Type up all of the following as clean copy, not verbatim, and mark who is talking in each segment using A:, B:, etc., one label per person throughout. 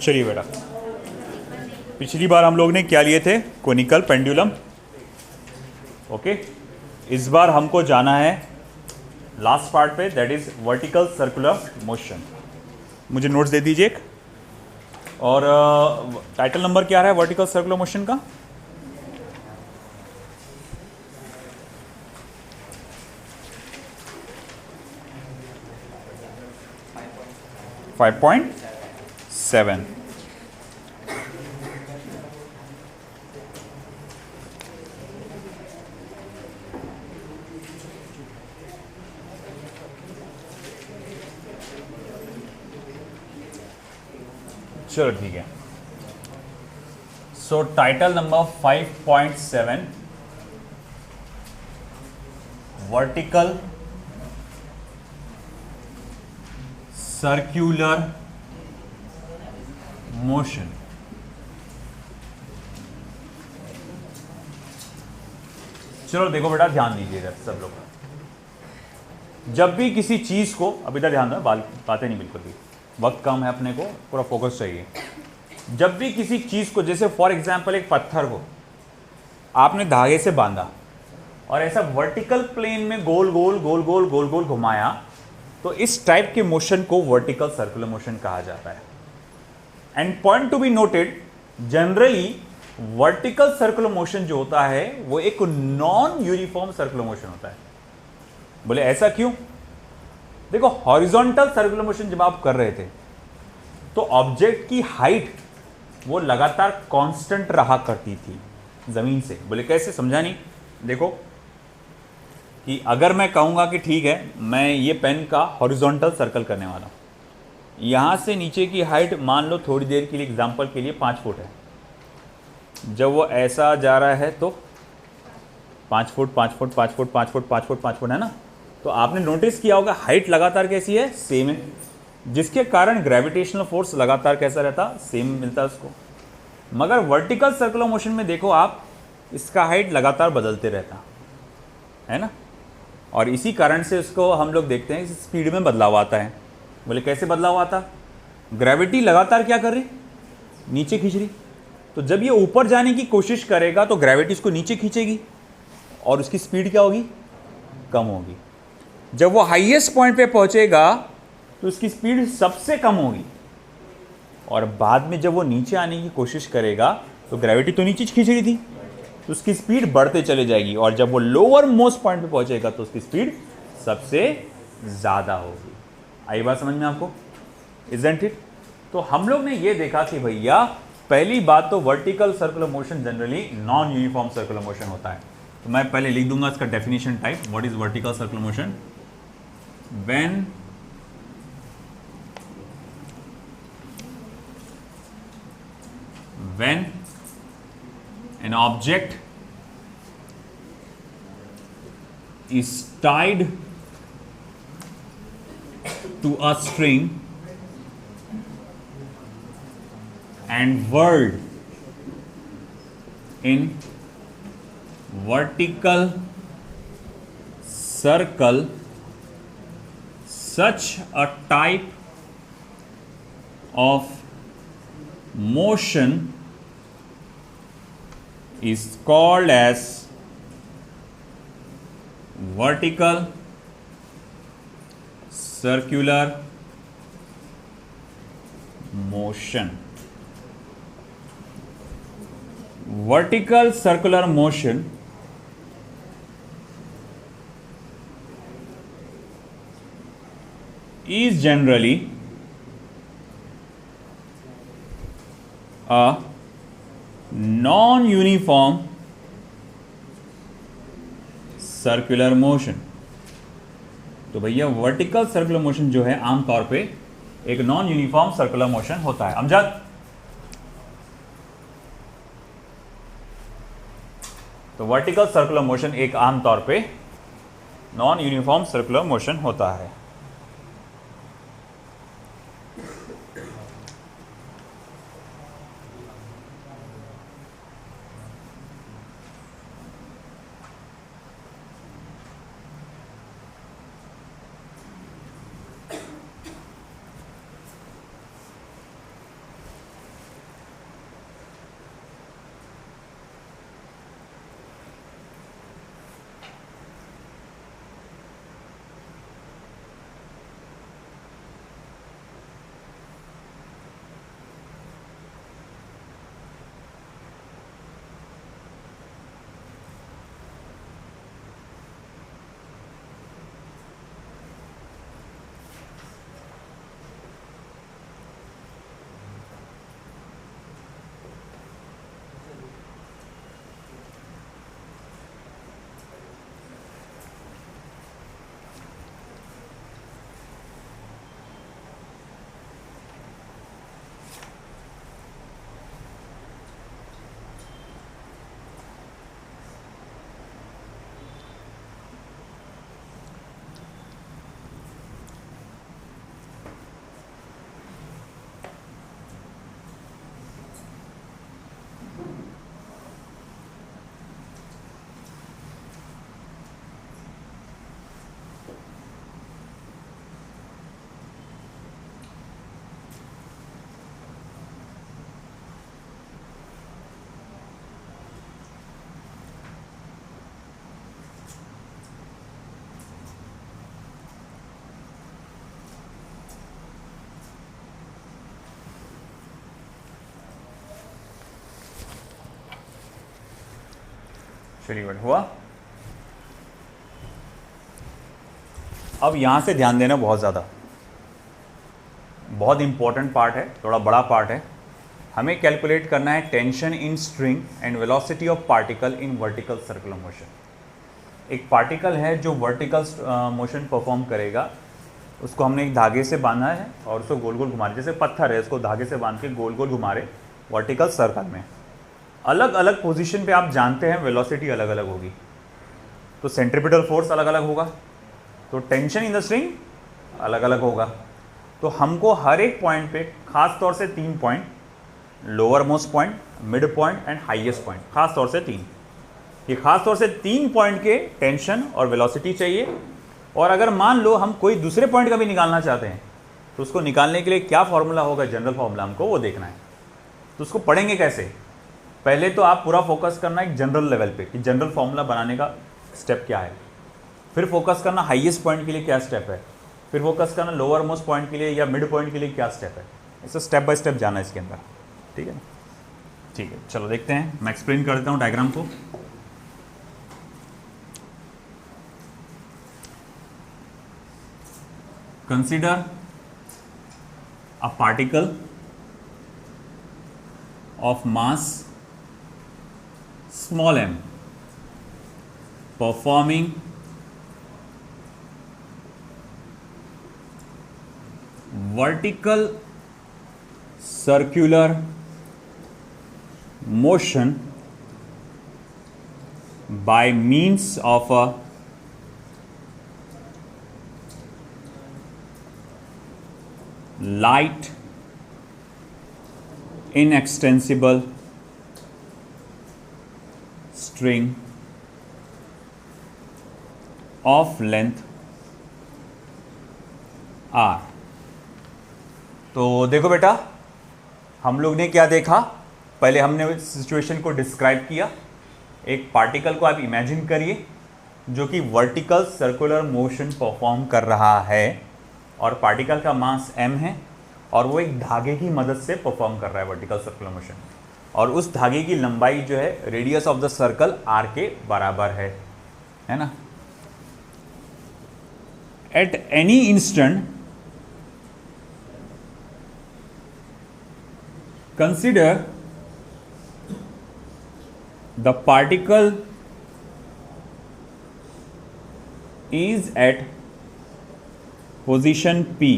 A: चलिए बेटा, पिछली बार हम लोग ने क्या लिए थे? Conical pendulum. ओके, इस बार हमको जाना है लास्ट पार्ट पे, that is vertical circular motion. मुझे नोट्स दे दीजिए एक। और टाइटल नंबर क्या है वर्टिकल सर्कुलर मोशन का? Five point seven. चलो ठीक है। सो title number 5.7 vertical circular motion. चलो देखो बेटा, ध्यान दीजिएगा सब लोग। जब भी किसी चीज को, अब इधर ध्यान दो, बातें नहीं बिल्कुल भी, वक्त कम है अपने को, पूरा फोकस चाहिए। जब भी किसी चीज को, जैसे फॉर एग्जांपल एक पत्थर को आपने धागे से बांधा और ऐसा वर्टिकल प्लेन में गोल गोल गोल गोल गोल गोल घुमाया, तो इस टाइप के मोशन को वर्टिकल सर्कुलर मोशन कहा जाता है। And point to be noted, generally vertical circular motion जो होता है वो एक नॉन यूनिफॉर्म सर्कुलर मोशन होता है। बोले ऐसा क्यों? देखो, हॉरिजॉन्टल सर्कुलर मोशन जब आप कर रहे थे तो ऑब्जेक्ट की हाइट वो लगातार कांस्टेंट रहा करती थी जमीन से। बोले कैसे? समझा नहीं। देखो कि अगर मैं कहूंगा कि ठीक है, मैं ये पेन का हॉरिजॉन्टल सर्कल करने वाला हूं, यहां से नीचे की हाइट मान लो थोड़ी देर के लिए, एग्जांपल के लिए 5 फुट है। जब वो ऐसा जा रहा है तो 5 foot 5 foot 5 foot 5 foot 5 foot 5 foot है ना। तो आपने नोटिस किया होगा हाइट लगातार कैसी है? सेम है, जिसके कारण ग्रेविटेशनल फोर्स लगातार कैसा रहता? सेम मिलता है उसको। मगर वर्टिकल सर्कुलर मोशन में देखो आप, इसका हाइट लगातार बदलते रहता है ना, और इसी कारण से उसको हम लोग देखते हैं स्पीड में बदलाव आता है। बोले कैसे बदलाव आता? ग्रेविटी लगातार क्या कर रही? नीचे खींच रही। तो जब ये ऊपर जाने की कोशिश करेगा तो ग्रेविटी इसको नीचे खींचेगी और उसकी स्पीड क्या होगी? कम होगी। जब वो हाईएस्ट पॉइंट पे पहुंचेगा तो उसकी स्पीड सबसे कम होगी, और बाद में जब वो नीचे आने की कोशिश करेगा तो ग्रेविटी तो नीचे खींच रही थी, तो उसकी स्पीड बढ़ते चले जाएगी, और जब वो लोअर मोस्ट पॉइंट पे पहुंचेगा तो उसकी स्पीड सबसे ज़्यादा होगी। आई बात समझ में आपको? Isn't it? तो हम लोग ने ये देखा कि भैया पहली बात तो vertical circular motion generally non uniform circular motion होता है। तो मैं पहले लिख दूंगा इसका definition type, what is vertical circular motion? when an object is tied to a string and whirled in vertical circle, such a type of motion is called as vertical circular motion. Vertical circular motion is generally a non-uniform circular motion. तो भैया vertical circular motion जो है आमतौर पे एक non uniform circular motion होता है। अमजद, तो वर्टिकल सर्कुलर मोशन एक आमतौर पे नॉन यूनिफॉर्म सर्कुलर मोशन होता है। चलिए गुड, हुआ। अब यहां से ध्यान देना बहुत ज़्यादा, बहुत इंपॉर्टेंट पार्ट है, थोड़ा बड़ा पार्ट है। हमें कैलकुलेट करना है tension in string and velocity of particle in vertical circular motion. एक पार्टिकल है जो वर्टिकल मोशन परफॉर्म करेगा, उसको हमने एक धागे से बांधा है और उसको गोल गोल घुमा रहे, जैसे पत्थर है उसको धागे से बांध के गोल गोल घुमा रहे वर्टिकल सर्कल में। अलग अलग पोजीशन पे आप जानते हैं वेलोसिटी अलग अलग होगी, तो सेंट्रीपिटल फोर्स अलग अलग होगा, तो टेंशन इन द स्ट्रिंग अलग अलग होगा। तो हमको हर एक पॉइंट पे खास तौर से 3 point, lower most point, mid point and highest point, खास तौर से 3, ये खास तौर से 3 पॉइंट के टेंशन और वेलोसिटी चाहिए। और अगर मान लो हम कोई दूसरे पॉइंट का भी निकालना चाहते हैं तो उसको निकालने के लिए क्या फॉर्मूला होगा, जनरल फॉर्मूला हमको वो देखना है। तो उसको पढ़ेंगे कैसे? पहले तो आप पूरा फोकस करना एक जनरल लेवल पे कि जनरल फॉर्मूला बनाने का स्टेप क्या है, फिर फोकस करना हाईएस्ट पॉइंट के लिए क्या स्टेप है, फिर फोकस करना लोअर मोस्ट पॉइंट के लिए या मिड पॉइंट के लिए क्या स्टेप है। ऐसा स्टेप बाय स्टेप जाना है इसके अंदर, ठीक है ना? ठीक है, चलो देखते हैं, मैं एक्सप्लेन कर देता हूँ डायग्राम को। Consider a particle of mass small m performing vertical circular motion by means of a light inextensible string of length r। तो देखो बेटा, हम लोग ने क्या देखा, पहले हमने सिचुएशन को डिस्क्राइब किया। एक पार्टिकल को आप इमेजिन करिए जो कि वर्टिकल सर्कुलर मोशन परफॉर्म कर रहा है और पार्टिकल का मास m है और वो एक धागे की मदद से परफॉर्म कर रहा है वर्टिकल सर्कुलर मोशन, और उस धागे की लंबाई जो है radius of the circle r के बराबर है ना। At any instant consider the particle is at position P।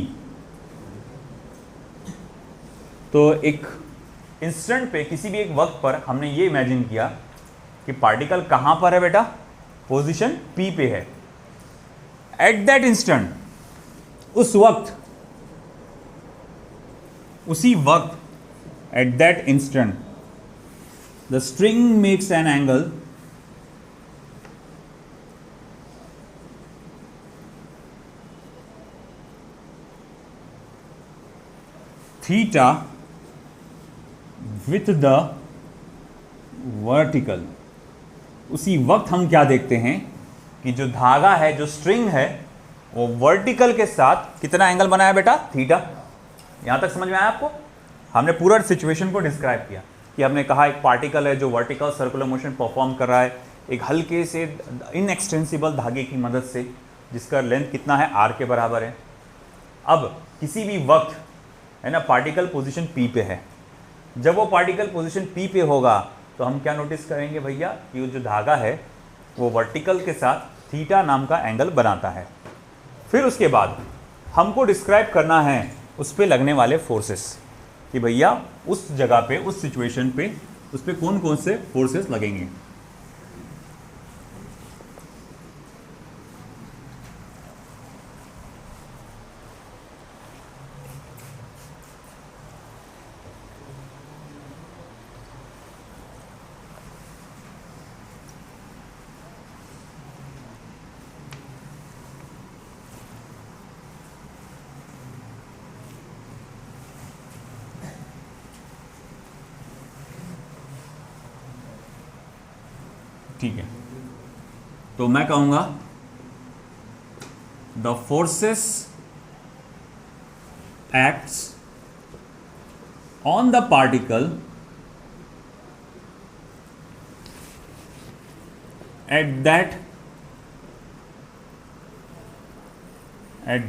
A: तो एक इंस्टेंट पे, किसी भी एक वक्त पर हमने ये इमेजिन किया कि पार्टिकल कहां पर है बेटा, पोजीशन P पे है। एट दैट इंस्टेंट, उस वक्त, उसी वक्त, at that instant the string makes an angle theta with the vertical. उसी वक्त हम क्या देखते हैं कि जो धागा है, जो स्ट्रिंग है, वो वर्टिकल के साथ कितना एंगल बनाया बेटा, थीटा। यहां तक समझ में आया आपको? हमने पूरा सिचुएशन को डिस्क्राइब किया कि हमने कहा एक पार्टिकल है जो वर्टिकल सर्कुलर मोशन परफॉर्म कर रहा है एक हल्के से इनएक्सटेंसिबल धागे की मदद से, जिसका लेंथ कितना है, r के बराबर है। अब किसी भी वक्त है ना, पार्टिकल पोजीशन P पे है। जब वो पार्टिकल पोजीशन P पे होगा तो हम क्या नोटिस करेंगे भैया कि वो जो धागा है वो वर्टिकल के साथ थीटा नाम का एंगल बनाता है। फिर उसके बाद हमको डिस्क्राइब करना है उस पे लगने वाले फोर्सेस कि भैया उस जगह पे, उस सिचुएशन पे, उस पे कौन कौन से फोर्सेस लगेंगे। ठीक है, तो मैं कहूंगा the forces acts on the particle at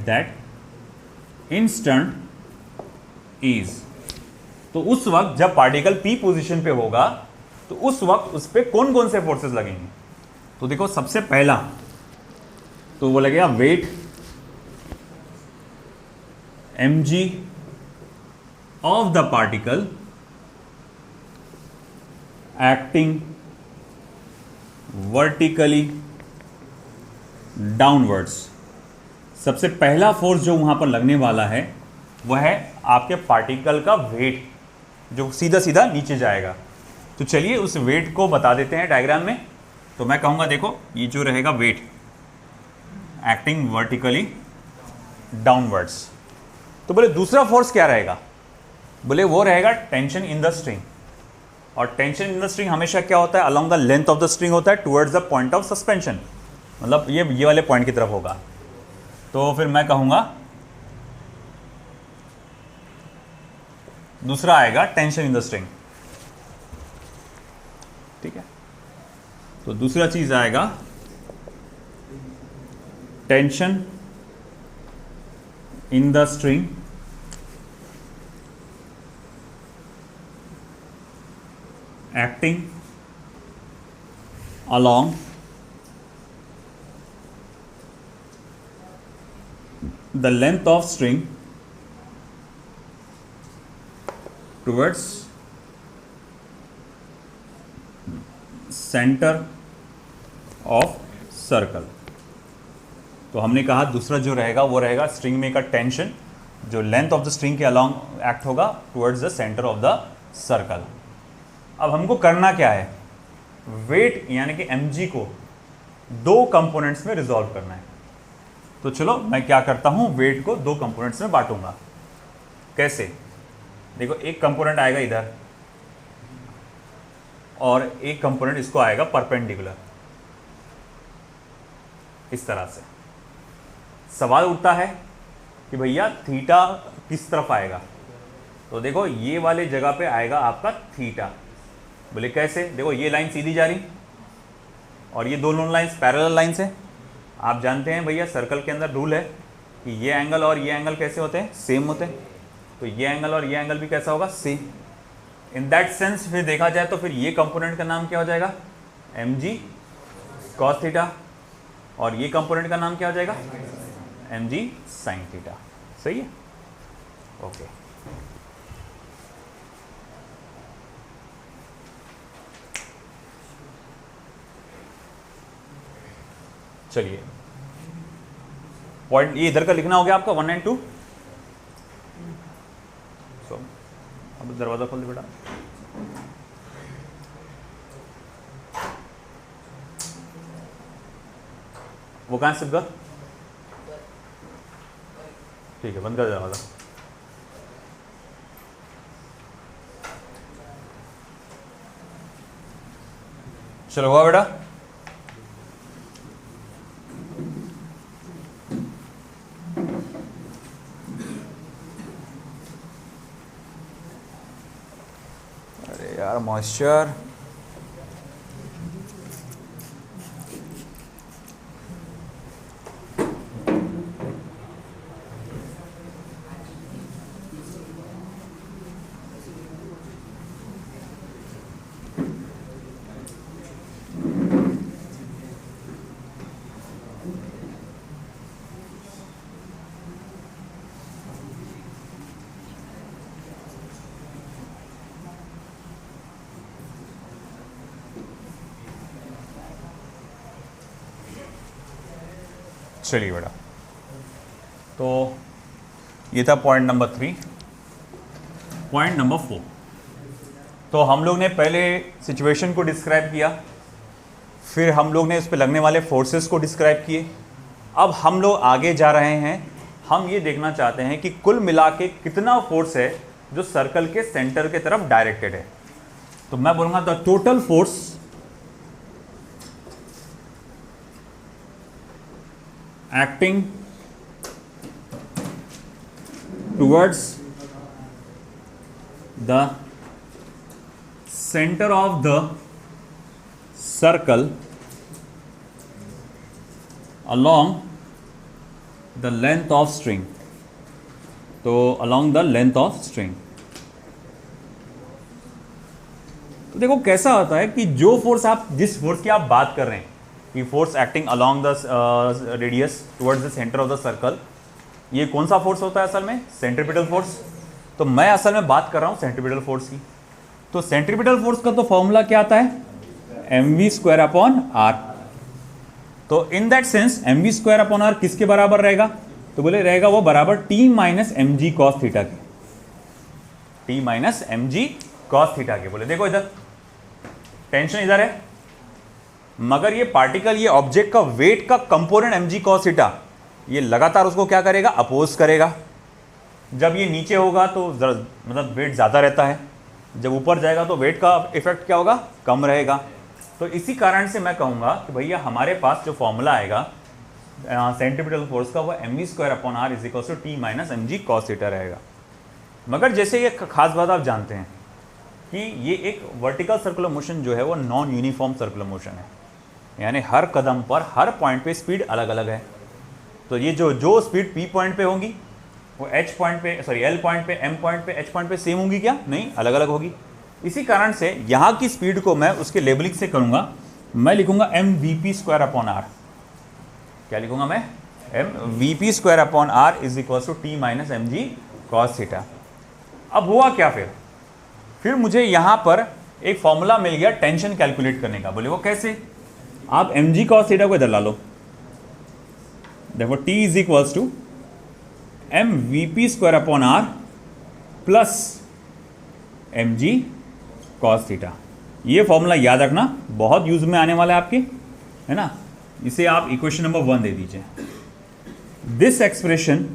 A: that instant is, तो उस वक्त जब पार्टिकल पी पोजीशन पे होगा तो उस वक्त उस पर कौन कौन से फोर्सेस लगेंगे। तो देखो सबसे पहला तो वो लगेगा weight mg of the particle acting vertically downwards. सबसे पहला फोर्स जो वहां पर लगने वाला है वह है आपके पार्टिकल का वेट जो सीधा सीधा नीचे जाएगा। तो चलिए उस वेट को बता देते हैं डायग्राम में। तो मैं कहूंगा देखो ये जो रहेगा वेट एक्टिंग वर्टिकली डाउनवर्ड्स, तो बोले दूसरा फोर्स क्या रहेगा, बोले वो रहेगा टेंशन इन द स्ट्रिंग। और टेंशन इन द स्ट्रिंग हमेशा क्या होता है, along the length of the string होता है towards the point of suspension, मतलब ये वाले पॉइंट की तरफ होगा। तो फिर मैं कहूंगा दूसरा आएगा टेंशन इन द स्ट्रिंग, ठीक है। तो दूसरा चीज आएगा tension in the string acting along the length of string towards center of circle। तो हमने कहा दूसरा जो रहेगा वो रहेगा स्ट्रिंग में का टेंशन जो लेंथ ऑफ द स्ट्रिंग के अलॉन्ग एक्ट होगा towards the centre of the circle. अब हमको करना क्या है, वेट यानी कि mg को दो कंपोनेंट्स में रिजॉल्व करना है। तो चलो मैं क्या करता हूं, वेट को दो कंपोनेंट्स में बांटूंगा। कैसे, देखो एक कंपोनेंट आएगा इधर और एक कंपोनेंट इसको आएगा परपेंडिकुलर, इस तरह से। सवाल उठता है कि भैया थीटा किस तरफ आएगा, तो देखो ये वाले जगह पे आएगा आपका थीटा। बोले कैसे, देखो ये लाइन सीधी जा रही और ये दोनों लाइंस पैरेलल लाइंस है। आप जानते हैं भैया सर्कल के अंदर रूल है कि ये एंगल और ये एंगल कैसे होते हैं, सेम होते हैं। तो ये एंगल और ये एंगल भी कैसा होगा, सेम। इन दैट सेंस फिर देखा जाए तो फिर ये कंपोनेंट का नाम क्या हो जाएगा, mg cos थीटा, और ये कंपोनेंट का नाम क्या हो जाएगा, mg sin थीटा। सही है, ओके। चलिए पॉइंट ये इधर का लिखना हो गया आपका 1 and 2। सो अब दरवाजा खोल दे बेटा। वो कहां से गया, ठीक है बंद कर दरवाजा। चलो हुआ बेटा, यार मॉइस्चर। चलिए बेटा, तो ये था पॉइंट नंबर 3। पॉइंट नंबर 4, तो हम लोग ने पहले सिचुएशन को डिस्क्राइब किया, फिर हम लोग ने उस पर लगने वाले फोर्सेस को डिस्क्राइब किए। अब हम लोग आगे जा रहे हैं, हम ये देखना चाहते हैं कि कुल मिला के कितना फोर्स है जो सर्कल के सेंटर के तरफ डायरेक्टेड है। तो मैं बोलूँगा the total force acting towards the center of the circle along the length of string, तो along the length of string। तो देखो कैसा होता है कि जो फोर्स आप, जिस फोर्स की आप बात कर रहे हैं कि force acting along the radius towards the centre of the circle, ये कौन सा फोर्स होता है असल में? Centripetal force. तो मैं असल में बात कर रहा हूँ सेंट्रीपिटल फोर्स की। तो सेंट्रीपिटल फोर्स का तो फॉर्मूला क्या आता है? mv²/r। तो इन दैट सेंस mv²/r किसके बराबर रहेगा? तो बोले रहेगा वो बराबर t - mg cos थीटा के, t - mg cos थीटा के। बोले देखो इधर टेंशन इधर है, मगर ये पार्टिकल, ये ऑब्जेक्ट का वेट का कंपोनेंट mg cos थीटा, ये लगातार उसको क्या करेगा? अपोज करेगा। जब ये नीचे होगा तो मतलब वेट ज़्यादा रहता है, जब ऊपर जाएगा तो वेट का इफेक्ट क्या होगा? कम रहेगा। तो इसी कारण से मैं कहूँगा कि भैया हमारे पास जो फॉर्मूला आएगा सेंट्रीपिटल फोर्स का, वो mv²/r = t - mg cos theta रहेगा। मगर जैसे ये खास बात आप जानते हैं कि ये एक वर्टिकल सर्कुलर मोशन जो है वो नॉन यूनिफॉर्म सर्कुलर मोशन है, यानी हर कदम पर, हर पॉइंट पे स्पीड अलग अलग है। तो ये जो स्पीड P पॉइंट पे होगी वो H पॉइंट पे, सॉरी L पॉइंट पे, M पॉइंट पे, H पॉइंट पे सेम होगी क्या? नहीं, अलग अलग होगी। इसी कारण से यहाँ की स्पीड को मैं उसके लेबलिंग से करूँगा, मैं लिखूँगा mvp²/r। क्या लिखूँगा मैं? mvp²/r = t - mg cos theta. अब हुआ क्या फिर मुझे यहाँ पर एक फॉर्मूला मिल गया टेंशन कैलकुलेट करने का। बोले वो कैसे? आप mg cos थीटा को इधर ला लो। देखो t = mvp²/r plus mg cos theta. ये फॉर्मूला याद रखना, बहुत यूज में आने वाला है आपके, है ना। इसे आप इक्वेशन नंबर 1 दे दीजिए। दिस एक्सप्रेशन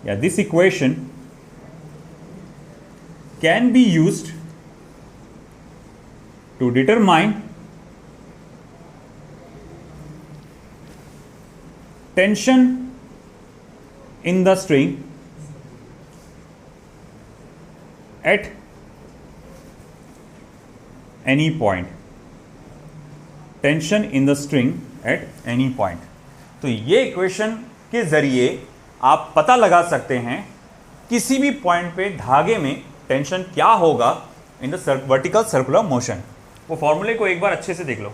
A: या this equation can be used to determine tension in the string at any point, tension in the string at any point. तो ये इक्वेशन के जरिए आप पता लगा सकते हैं किसी भी पॉइंट पे धागे में टेंशन क्या होगा in the vertical circular motion. वो फॉर्मूले को एक बार अच्छे से देख लो,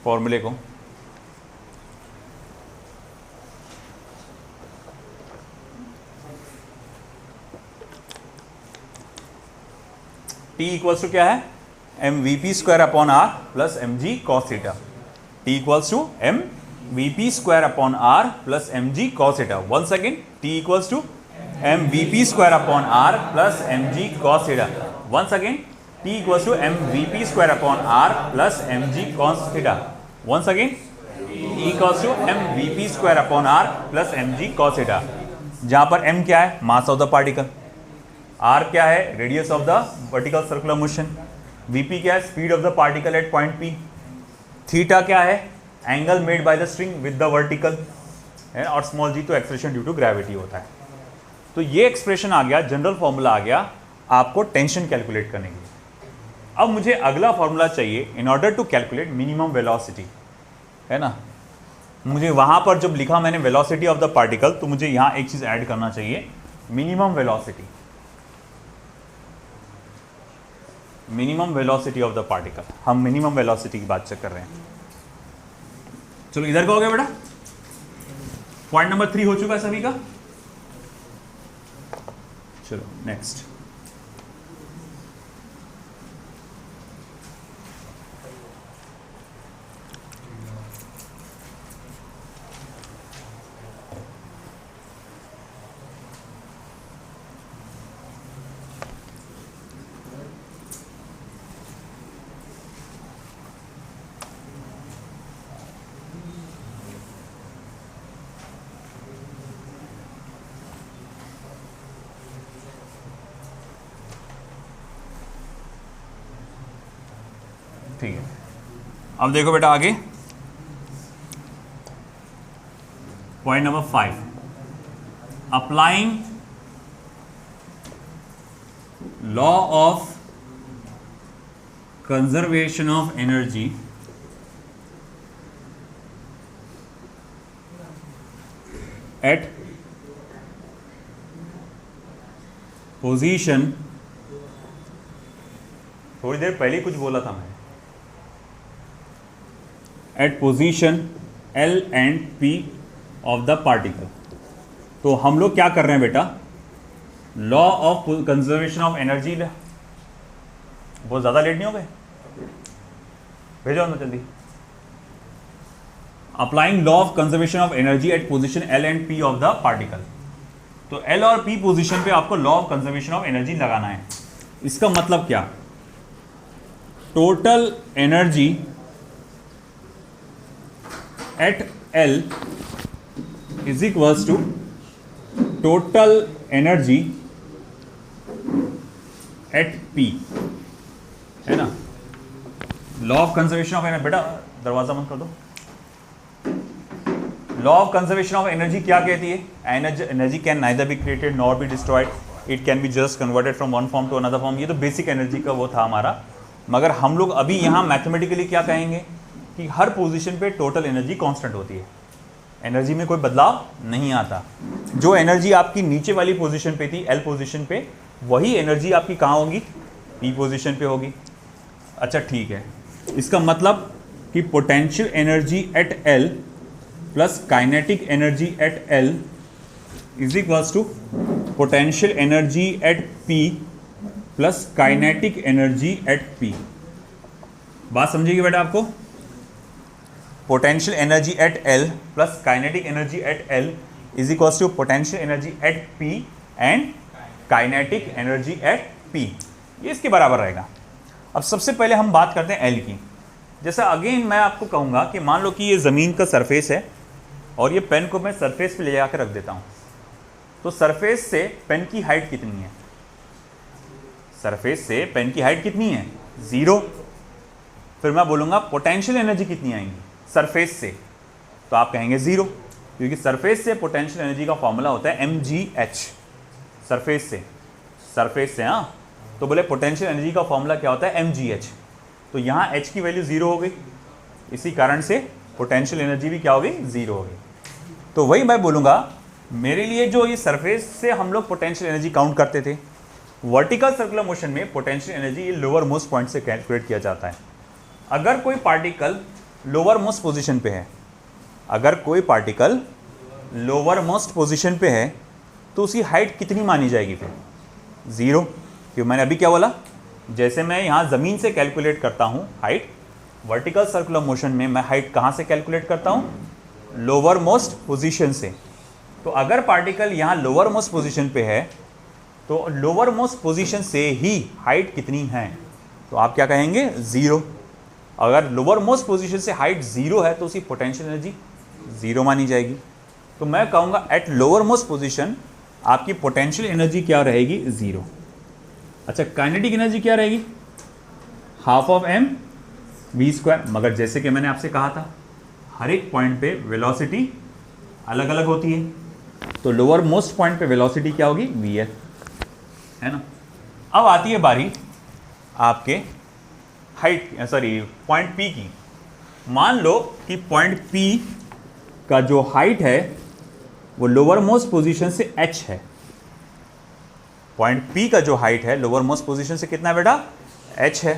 A: फॉर्मूले को। T इक्वल्स टू क्या है? mvp²/r plus mg cos theta. T equals to mvp²/r plus mg cos theta. Once again T equals to mvp²/r plus mg cos theta. Once again T equals to mvp²/r plus mg cos theta. Once again E equals to mvp²/r plus mg cos theta. जहां पर m क्या है? Mass of the particle. r क्या है? Radius of the vertical circular motion. vp क्या है? Speed of the particle at point p। Theta क्या है? Angle made by the string with the vertical है, और स्मॉल g तो एक्सेलरेशन ड्यू टू ग्रेविटी होता है। तो ये एक्सप्रेशन आ गया, जनरल फॉर्मूला आ गया आपको टेंशन कैलकुलेट करने के लिए। अब मुझे अगला फॉर्मूला चाहिए in order to calculate minimum velocity, है ना। मुझे वहां पर जब लिखा मैंने वेलोसिटी ऑफ द पार्टिकल, तो मुझे यहां एक चीज ऐड करना चाहिए, minimum velocity. Minimum velocity of the particle, हम मिनिमम वेलोसिटी की बात कर रहे हैं। चलो इधर का हो गया बेटा, पॉइंट नंबर 3 हो चुका है सभी का। चलो नेक्स्ट। ठीक है, अब देखो बेटा आगे point number 5, applying law of conservation of energy at position, थोड़ी देर पहले कुछ बोला था मैं, at position L and P of the particle. तो हम लोग क्या कर रहे हैं बेटा, law of conservation of energy, बहुत ज़्यादा लेट नहीं हो गए, भेजो ना जल्दी। Applying law of conservation of energy at position L and P of the particle. तो L और P पोजीशन पे आपको law of conservation of energy लगाना है। इसका मतलब क्या, total energy at L is equals to total energy at P, है ना। Law of conservation of energy, बेटा दरवाजा बंद कर दो। Law of conservation of energy क्या कहती है, energy can neither be created nor be destroyed, it can be just converted from one form to another form. ये तो बेसिक एनर्जी का वो था हमारा, मगर हम लोग अभी यहाँ मैथमेटिकली क्या कहेंगे कि हर पोजीशन पे टोटल एनर्जी कांस्टेंट होती है, एनर्जी में कोई बदलाव नहीं आता। जो एनर्जी आपकी नीचे वाली पोजीशन पे थी L पोजीशन पे, वही एनर्जी आपकी कहाँ होगी, P पोजीशन पे होगी। अच्छा ठीक है, इसका मतलब कि potential energy at L plus kinetic energy at L is equals to potential energy at P plus kinetic energy at P। बात समझिएगा बेटा आपको, potential energy at L plus kinetic energy at L is equals to potential energy at P and kinetic energy at P, ये इसके बराबर रहेगा। अब सबसे पहले हम बात करते हैं L की। जैसा अगेन मैं आपको कहूँगा कि मान लो कि ये ज़मीन का सरफेस है और ये पेन को मैं सरफेस पे ले जाकर रख देता हूँ, तो सरफेस से पेन की हाइट कितनी है, सरफेस से पेन की हाइट कितनी है, 0। फिर मैं बोलूँगा पोटेंशियल एनर्जी कितनी आएंगी सरफेस से, तो आप कहेंगे 0, क्योंकि सरफेस से पोटेंशियल एनर्जी का फॉर्मूला होता है mgh, सरफेस से हाँ, तो बोले पोटेंशियल एनर्जी का फॉर्मूला क्या होता है mgh, तो यहाँ h की वैल्यू 0 हो गई, इसी कारण से पोटेंशियल एनर्जी भी क्या हो गई, 0 हो गई। तो वही मैं बोलूँगा, मेरे लिए जो ये सरफेस से हम लोग पोटेंशियल एनर्जी काउंट करते थे, वर्टिकल सर्कुलर मोशन में potential energy lower most point से कैलकुलेट किया जाता है। अगर कोई पार्टिकल लोअर मोस्ट पोजीशन पे है, अगर कोई पार्टिकल लोअर मोस्ट पोजीशन पे है, तो उसकी हाइट कितनी मानी जाएगी फिर, 0। क्यों, मैंने अभी क्या बोला, जैसे मैं यहाँ ज़मीन से कैलकुलेट करता हूँ हाइट, वर्टिकल सर्कुलर मोशन में मैं हाइट कहाँ से कैलकुलेट करता हूँ, लोअर मोस्ट पोजीशन से। तो अगर पार्टिकल यहाँ लोअर मोस्ट पोजीशन पे है, तो लोअर मोस्ट पोजीशन से ही हाइट कितनी है, तो आप क्या कहेंगे, 0। अगर लोअर मोस्ट पोजीशन से हाइट 0 है तो उसकी पोटेंशियल एनर्जी 0 मानी जाएगी। तो मैं कहूँगा एट लोअर मोस्ट पोजीशन आपकी पोटेंशियल एनर्जी क्या रहेगी, 0। अच्छा, काइनेटिक एनर्जी क्या रहेगी, हाफ ऑफ mv²। मगर जैसे कि मैंने आपसे कहा था, हर एक पॉइंट पे वेलोसिटी अलग अलग होती है, तो लोअर मोस्ट पॉइंट पे वेलोसिटी क्या होगी, vf, है ना। अब आती है बारी आपके हाइट, सॉरी पॉइंट P की। मान लो कि पॉइंट P का जो हाइट है वो लोअर मोस्ट पोजीशन से h है। पॉइंट P का जो हाइट है लोअर मोस्ट पोजीशन से कितना है बेटा, h है।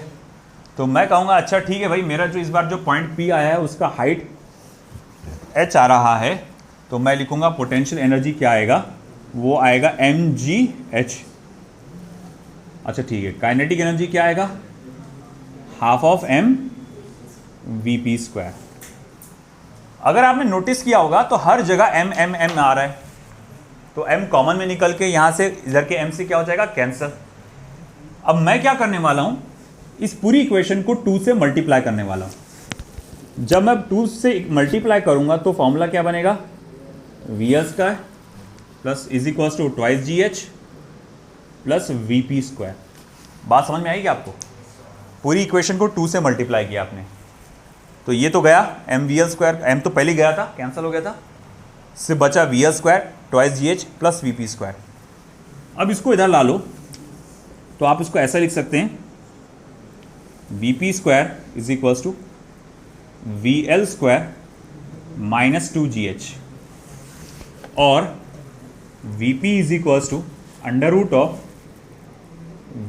A: तो मैं कहूँगा अच्छा ठीक है भाई, मेरा जो इस बार जो पॉइंट P आया है उसका हाइट h आ रहा है, तो मैं लिखूँगा पोटेंशियल एनर्जी क्या आएगा, वो आएगा mgh। अच्छा ठीक है, काइनेटिक एनर्जी क्या आएगा, हाफ ऑफ mvp²। अगर आपने नोटिस किया होगा तो हर जगह m m m आ रहा है, तो m कॉमन में निकल के यहाँ से इधर के m से क्या हो जाएगा, कैंसल। अब मैं क्या करने वाला हूँ, इस पूरी इक्वेशन को 2 से मल्टीप्लाई करने वाला हूँ। जब मैं 2 से मल्टीप्लाई करूँगा तो फॉर्मूला क्या बनेगा, vl² plus is equals to twice gh plus vp²। बात समझ में आएगी आपको, पूरी इक्वेशन को 2 से मल्टीप्लाई किया आपने, तो ये तो गया mvl², m तो पहले गया था, कैंसिल हो गया था, सिर्फ बचा vl² twice gh plus vp²। अब इसको इधर ला लो, तो आप इसको ऐसा लिख सकते हैं V P square is equals to V L square minus 2GH और V P is equals to under root of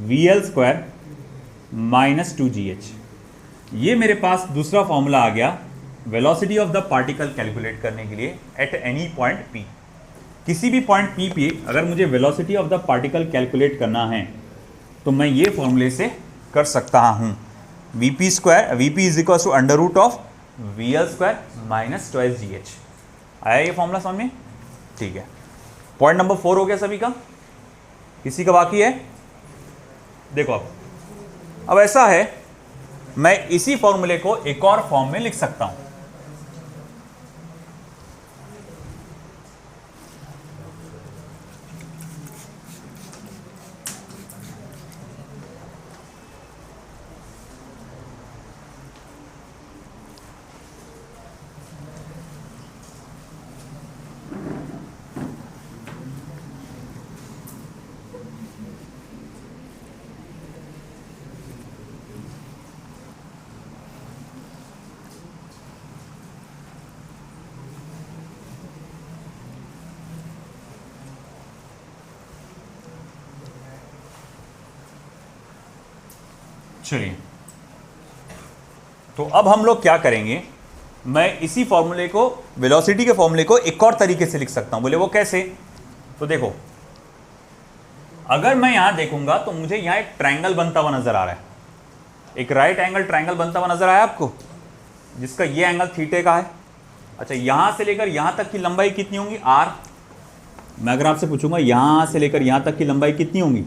A: V L square minus 2GH। ये मेरे पास दूसरा फॉर्मूला आ गया velocity of the particle calculate करने के लिए एट एनी पॉइंट P। किसी भी पॉइंट P पे अगर मुझे velocity of the particle calculate करना है तो मैं ये फॉर्मूले से कर सकता हूँ। V P square V P is equal to under root of V L square minus 12GH। आया ये फॉर्मूला समझ में? ठीक है, पॉइंट नंबर 4 हो गया सभी का, किसी का बाकी है? देखो अब ऐसा है, मैं इसी फॉर्मूले को एक और फॉर्म में लिख सकता हूं। चलिए, तो अब हम लोग क्या करेंगे, मैं इसी फॉर्मूले को, वेलोसिटी के फॉर्मूले को एक और तरीके से लिख सकता हूं। बोले वो कैसे? तो देखो, अगर मैं यहां देखूंगा तो मुझे यहां एक ट्रायंगल बनता हुआ नजर आ रहा है, एक राइट एंगल ट्रायंगल बनता हुआ नजर आया आपको, जिसका ये एंगल थीटे का है। अच्छा, यहां से लेकर यहां तक की लंबाई कितनी होंगी? आर। मैं अगर आपसे पूछूंगा यहां से लेकर यहां तक की लंबाई कितनी होंगी?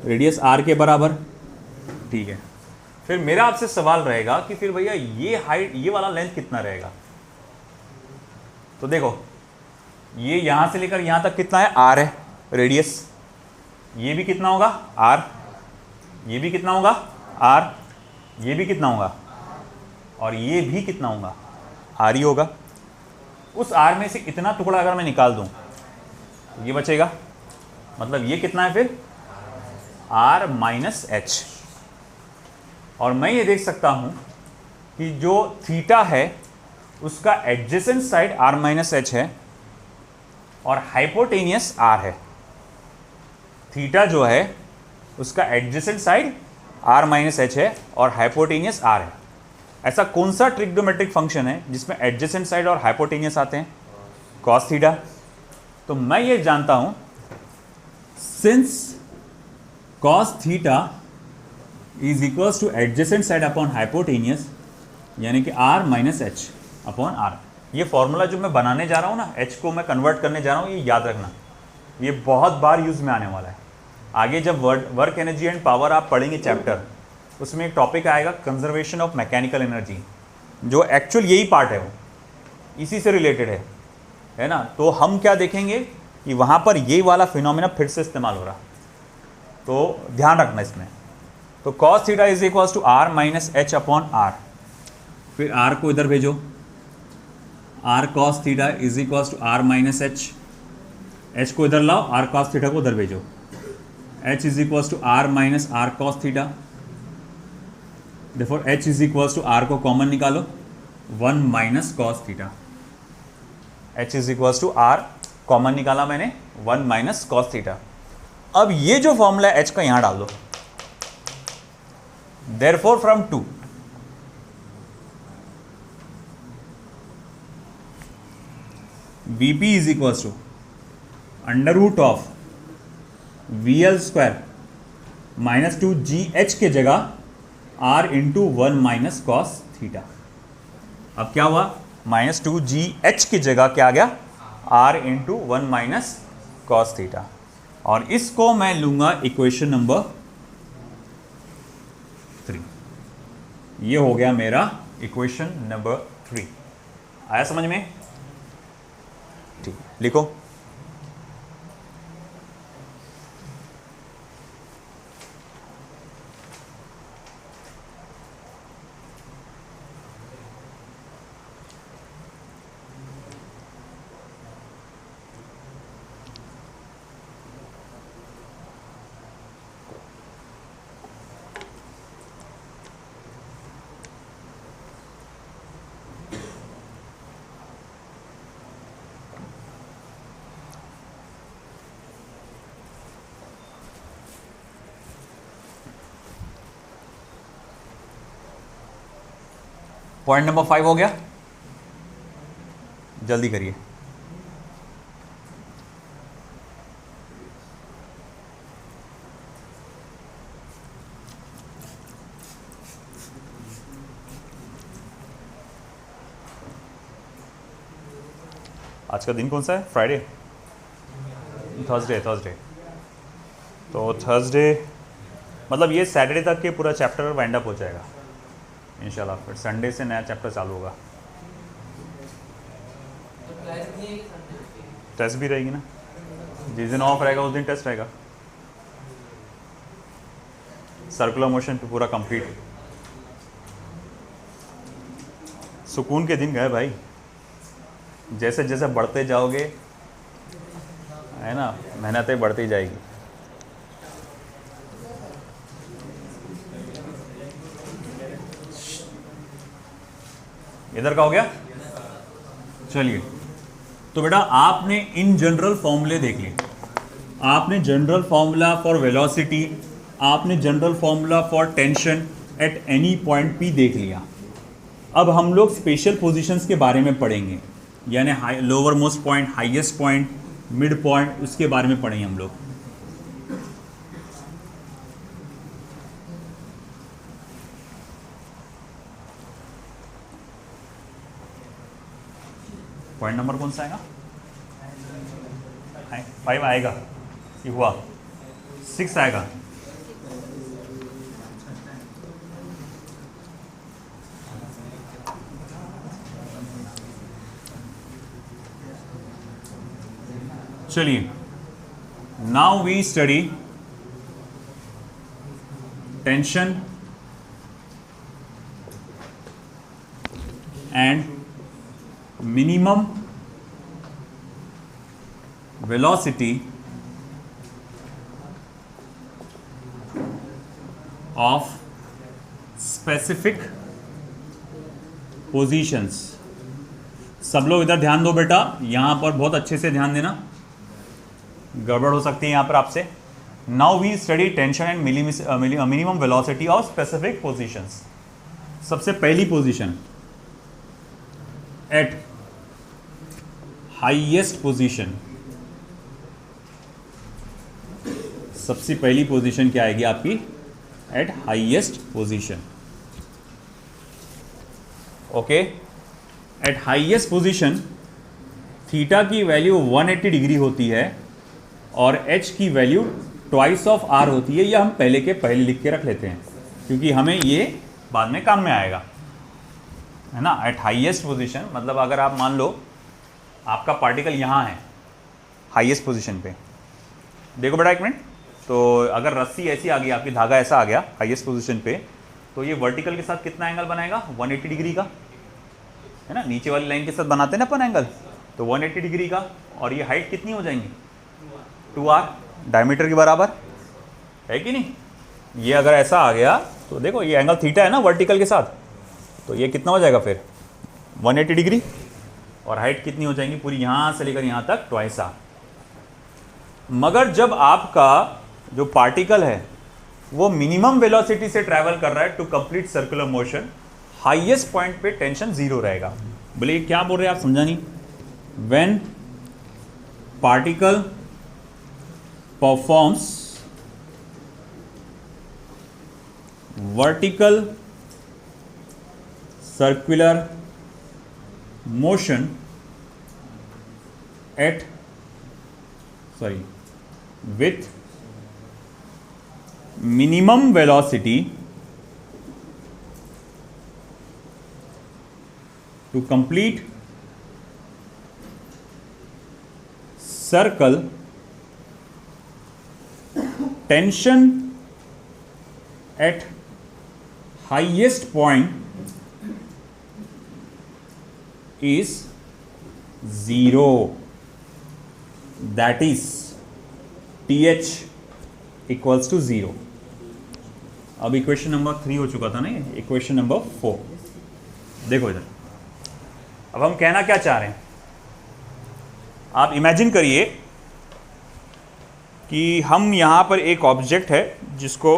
A: रेडियस आर के बराबर। ठीक है, फिर मेरा आपसे सवाल रहेगा कि फिर भैया ये हाइट, ये वाला लेंथ कितना रहेगा? तो देखो, ये यहां से लेकर यहां तक कितना है? आर है रेडियस। ये भी कितना होगा? आर। ये भी कितना होगा? आर। ये भी कितना होगा? और ये भी कितना होगा? आर ही होगा। उस आर में से इतना टुकड़ा अगर मैं निकाल दूं तो ये बचेगा, मतलब ये कितना है फिर? R minus H. और मैं ये देख सकता हूं कि जो थीटा है उसका adjacent side R minus H है और हाइपोटेनियस आर है। थीटा जो है उसका adjacent side R minus H है और हाइपोटेनियस आर है। ऐसा कौन सा ट्रिग्नोमेट्रिक फंक्शन है जिसमें एडजेसेंट साइड और हाइपोटेनियस आते हैं? Cos theta. तो मैं ये जानता हूं, since cos theta is equals to adjacent side upon hypotenuse, यानी कि R minus H upon R. ये फॉर्मूला जो मैं बनाने जा रहा हूँ ना, एच को मैं कन्वर्ट करने जा रहा हूँ, ये याद रखना, ये बहुत बार यूज में आने वाला है। आगे जब वर्क एनर्जी एंड पावर आप पढ़ेंगे चैप्टर, उसमें एक टॉपिक आएगा कंजर्वेशन ऑफ मैकेनिकल एनर्जी, जो एक्चुअल यही पार्ट है, वो इसी से रिलेटेड है ना। तो हम क्या देखेंगे कि वहाँ पर ये वाला फिनोमेना फिर से इस्तेमाल हो रहा, तो ध्यान रखना इसमें। तो cos theta is equals to R minus H upon R. फिर आर को इधर भेजो, R cos theta is equals to R minus H. H को इधर लाओ, आर cos थीटा को उधर भेजो, H is equals to R minus R cos theta. देखो H is equals to R को कॉमन निकालो, 1 minus cos theta. H is equals to R common निकाला मैंने, 1 माइनस cos थीटा। अब ये जो फॉर्मूला एच का यहां डाल दो। Therefore from 2 Vp is equals to under root of V L square minus 2GH के जगह R into 1 minus cos theta. अब क्या हुआ? माइनस 2GH की जगह क्या आ गया? R into 1 minus cos theta. और इसको मैं लूंगा इक्वेशन नंबर 3। ये हो गया मेरा इक्वेशन नंबर 3। आया समझ में? ठीक, लिखो। पॉइंट नंबर 5 हो गया, जल्दी करिए। आज का दिन कौन सा है? Friday, Thursday. तो थर्सडे मतलब ये सैटरडे तक के पूरा चैप्टर वाइंड अप हो जाएगा इंशाल्लाह, फिर संडे से नया चैप्टर चालू होगा। टेस्ट भी रहेगी ना, जिस दिन ऑफ रहेगा उस दिन टेस्ट रहेगा। सर्कुलर मोशन पे पूरा कंप्लीट। सुकून के दिन गए भाई, जैसे जैसे बढ़ते जाओगे है ना, मेहनतें बढ़ती जाएगी। इधर का हो गया। चलिए, तो बेटा आपने इन जनरल फॉर्मूले देख लिए। आपने जनरल फॉर्मूला फॉर वेलोसिटी, आपने general formula for tension eight any point P देख लिया। अब हम लोग स्पेशल पोजीशंस के बारे में पढ़ेंगे, यानी lower most point, highest point, mid point, उसके बारे में पढ़ेंगे हम लोग। पॉइंट नंबर कौन सा आएगा? 5 आएगा, ये हुआ 6 आएगा। चलिए, now we study tension and minimum velocity of specific positions। सब लोग इधर ध्यान दो बेटा, यहां पर बहुत अच्छे से ध्यान देना, गड़बड़ हो सकती है यहां पर आपसे। Now we study tension and minimum velocity of specific positions. सबसे पहली पोजीशन एट हाईएस्ट पोजीशन, सबसे पहली पोजीशन क्या आएगी आपकी? Eight highest position. Okay, eight highest position theta की वैल्यू 180 डिग्री होती है और एच की वैल्यू ट्वाइस ऑफ आर होती है। यह हम पहले के पहले लिख के रख लेते हैं क्योंकि हमें ये बाद में काम में आएगा, है ना। एट हाईएस्ट पोजीशन मतलब अगर आप मान लो आपका पार्टिकल यहाँ है हाईएस्ट पोजीशन पे, देखो बेटा एक मिनट, तो अगर रस्सी ऐसी आ गई, आपकी धागा ऐसा आ गया हाईएस्ट पोजीशन पे, तो ये वर्टिकल के साथ कितना एंगल बनाएगा? 180 डिग्री का, है ना। नीचे वाली लाइन के साथ बनाते हैं ना अपन एंगल, तो 180 डिग्री का। और ये हाइट कितनी हो जाएंगी? 2r, डायमीटर के बराबर, है कि नहीं। ये अगर ऐसा आ गया तो देखो ये एंगल थीटा है ना वर्टिकल के साथ, तो ये कितना हो जाएगा फिर? 180 डिग्री। और हाइट कितनी हो जाएंगी पूरी, यहाँ से लेकर यहाँ तक ट्वाइस आर। मगर जब आपका जो पार्टिकल है वो मिनिमम वेलोसिटी से ट्रैवल कर रहा है to complete circular motion, highest point पे टेंशन 0 रहेगा। बोले क्या बोल रहे हैं आप, समझा नहीं। When particle performs vertical circular motion with minimum velocity to complete circle, tension at highest point is 0, that is TH equals to 0। अब इक्वेशन नंबर 3 हो चुका था ना, ये इक्वेशन नंबर 4। देखो इधर, अब हम कहना क्या चाह रहे हैं, आप इमेजिन करिए कि हम यहां पर एक ऑब्जेक्ट है जिसको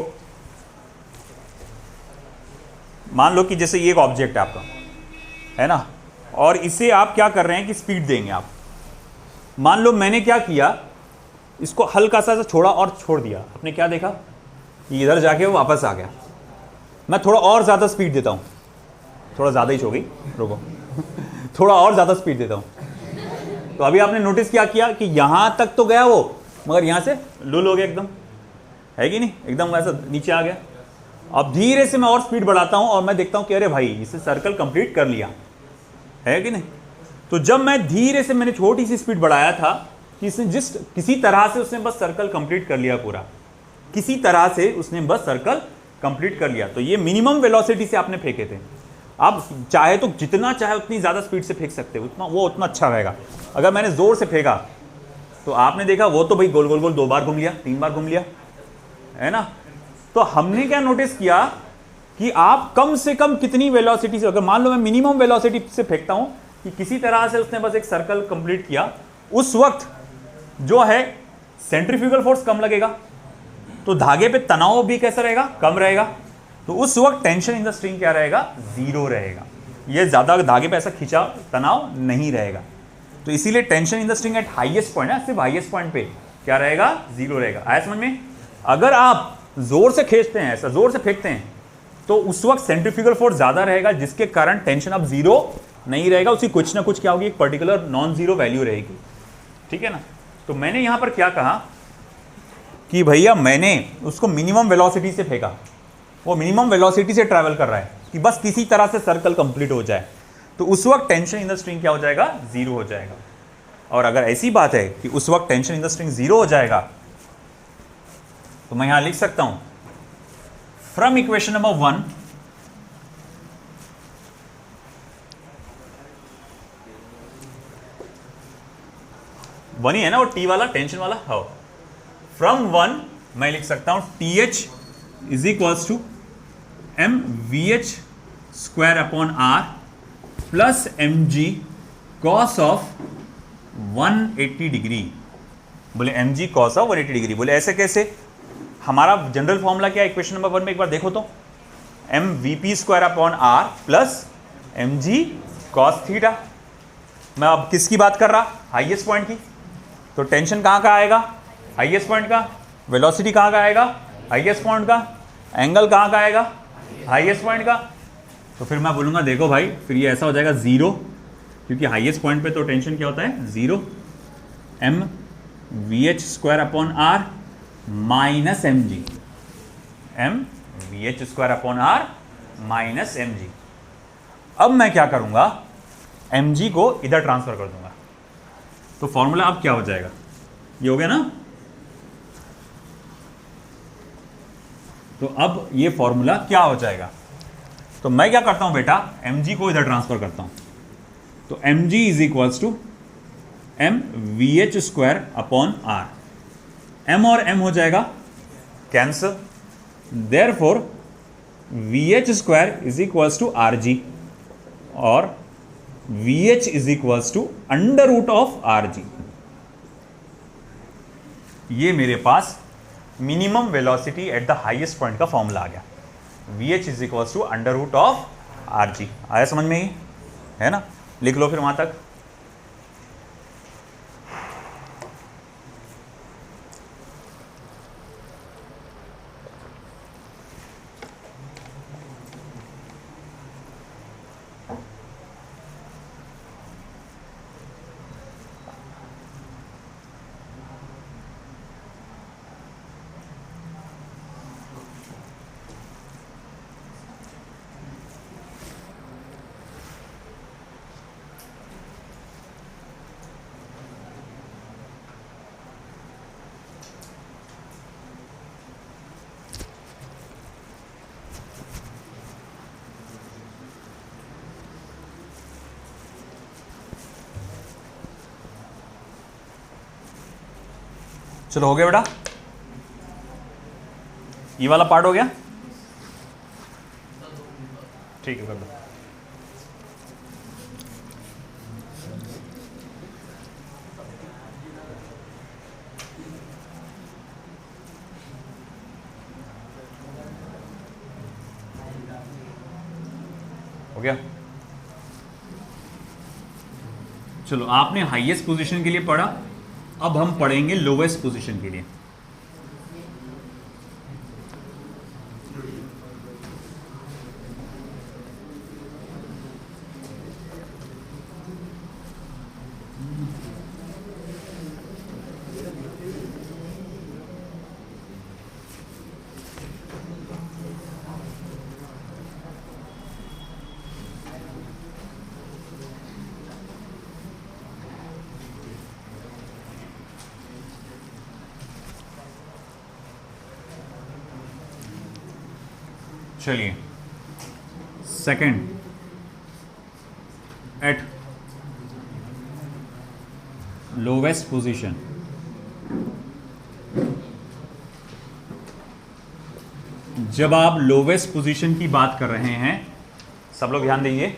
A: मान लो कि जैसे ये एक ऑब्जेक्ट है आपका, है ना। और इसे आप क्या कर रहे हैं कि स्पीड देंगे आप। मान लो मैंने क्या किया, इसको हल्का सा छोड़ा और छोड़ दिया, आपने क्या देखा, इधर जाके वो वापस आ गया। मैं थोड़ा और ज़्यादा स्पीड देता हूँ, थोड़ा ज़्यादा ही हो गई, रुको थोड़ा और ज़्यादा स्पीड देता हूँ, तो अभी आपने नोटिस क्या किया कि यहाँ तक तो गया वो, मगर यहाँ से लुल हो गया एकदम, है कि नहीं, एकदम ऐसा नीचे आ गया। अब धीरे से मैं और स्पीड बढ़ाता हूँ और मैं देखता हूँ कि अरे भाई इसे सर्कल कंप्लीट कर लिया, है कि नहीं। तो जब मैं धीरे से, मैंने छोटी सी स्पीड बढ़ाया था कि इसने किसी तरह से उसने बस सर्कल कंप्लीट कर लिया पूरा, किसी तरह से उसने बस सर्कल कंप्लीट कर लिया। तो ये मिनिमम वेलोसिटी से आपने फेंके थे। आप चाहे तो जितना चाहे उतनी ज़्यादा स्पीड से फेंक सकते हो, उतना अच्छा रहेगा। अगर मैंने ज़ोर से फेंका तो आपने देखा वो तो भाई गोल गोल गोल 2 बार घूम लिया, 3 बार घूम लिया, है ना। तो हमने क्या नोटिस किया कि आप कम से कम कितनी वेलोसिटी से, अगर मान लो मैं मिनिमम वेलोसिटी से फेंकता हूं कि किसी तरह से उसने बस एक सर्कल कंप्लीट किया, उस वक्त जो है सेंट्रीफ्यूगल फोर्स कम लगेगा, तो धागे पे तनाव भी कैसा रहेगा, कम रहेगा। तो उस वक्त टेंशन इन द स्ट्रिंग क्या रहेगा, 0 रहेगा। ये ज्यादा धागे पे ऐसा खिंचा तनाव नहीं रहेगा। तो इसीलिए tension in the string eight highest point है, सिर्फ हाईएस्ट पॉइंट पे क्या रहेगा, 0 रहेगा। आया समझ में। अगर आप जोर से खींचते हैं, ऐसा जोर से फेंकते हैं, तो उस वक्त सेंट्रीफ्यूगल फोर्स ज्यादा रहेगा, जिसके कारण टेंशन अब 0 नहीं रहेगा, उसकी कुछ ना कुछ क्या होगी, एक पर्टिकुलर नॉन जीरो वैल्यू रहेगी, ठीक है ना। तो मैंने यहां पर क्या कहा कि भैया मैंने उसको मिनिमम वेलोसिटी से फेंका, वो मिनिमम वेलोसिटी से ट्रैवल कर रहा है कि बस किसी तरह से सर्कल कंप्लीट हो जाए, तो उस वक्त टेंशन इन द स्ट्रिंग क्या हो जाएगा, 0 हो जाएगा। और अगर ऐसी बात है कि उस वक्त टेंशन इन द स्ट्रिंग 0 हो जाएगा, तो मैं यहां लिख सकता हूं फ्रॉम इक्वेशन नंबर 1 1 ही है ना वो टी वाला, टेंशन वाला। हाँ, फ्रॉम 1 मैं लिख सकता हूं TH is equals to MVH square upon R plus MG cos of 180 degree. बोले MG कॉस ऑफ 180 डिग्री, बोले ऐसे कैसे। हमारा जनरल फॉर्मूला क्या है इक्वेशन नंबर 1 में, एक बार देखो तो, MVP square upon R plus MG cos theta. मैं अब किसकी बात कर रहा, हाईएस्ट पॉइंट की। तो टेंशन कहाँ का आएगा, हाईएस्ट पॉइंट का। वेलोसिटी कहाँ का आएगा, हाईएस्ट पॉइंट का। एंगल कहाँ का आएगा, हाईएस्ट पॉइंट का। तो फिर मैं बोलूँगा देखो भाई, फिर ये ऐसा हो जाएगा 0, क्योंकि हाईएस्ट पॉइंट पे तो टेंशन क्या होता है, 0। MVH square upon R minus MVH square upon R minus MG। अब मैं क्या करूँगा, MG को इधर ट्रांसफर कर दूंगा, तो फॉर्मूला अब क्या हो जाएगा, ये हो गया ना। तो अब ये फॉर्मूला क्या हो जाएगा, तो मैं क्या करता हूं बेटा, mg को इधर ट्रांसफर करता हूं, तो mg is equals to MVH square upon R। m और m हो जाएगा cancel, therefore VH square is equals to RG और VH is equals to under root of RG। ये मेरे पास minimum velocity at the highest point का formula आ गया। VH is equals to under root of RG। आया समझ में, ही है ना, लिख लो फिर वहां तक। चलो हो गया बेटा, ये वाला पार्ट हो गया, ठीक है कर दो। हो गया। चलो आपने हाईएस्ट पोजीशन के लिए पढ़ा, अब हम पढ़ेंगे लोवेस्ट पोजीशन के लिए। चलिए, सेकंड, एट लोवेस्ट पोजीशन, जब आप लोवेस्ट पोजीशन की बात कर रहे हैं, सब लोग ध्यान दीजिए,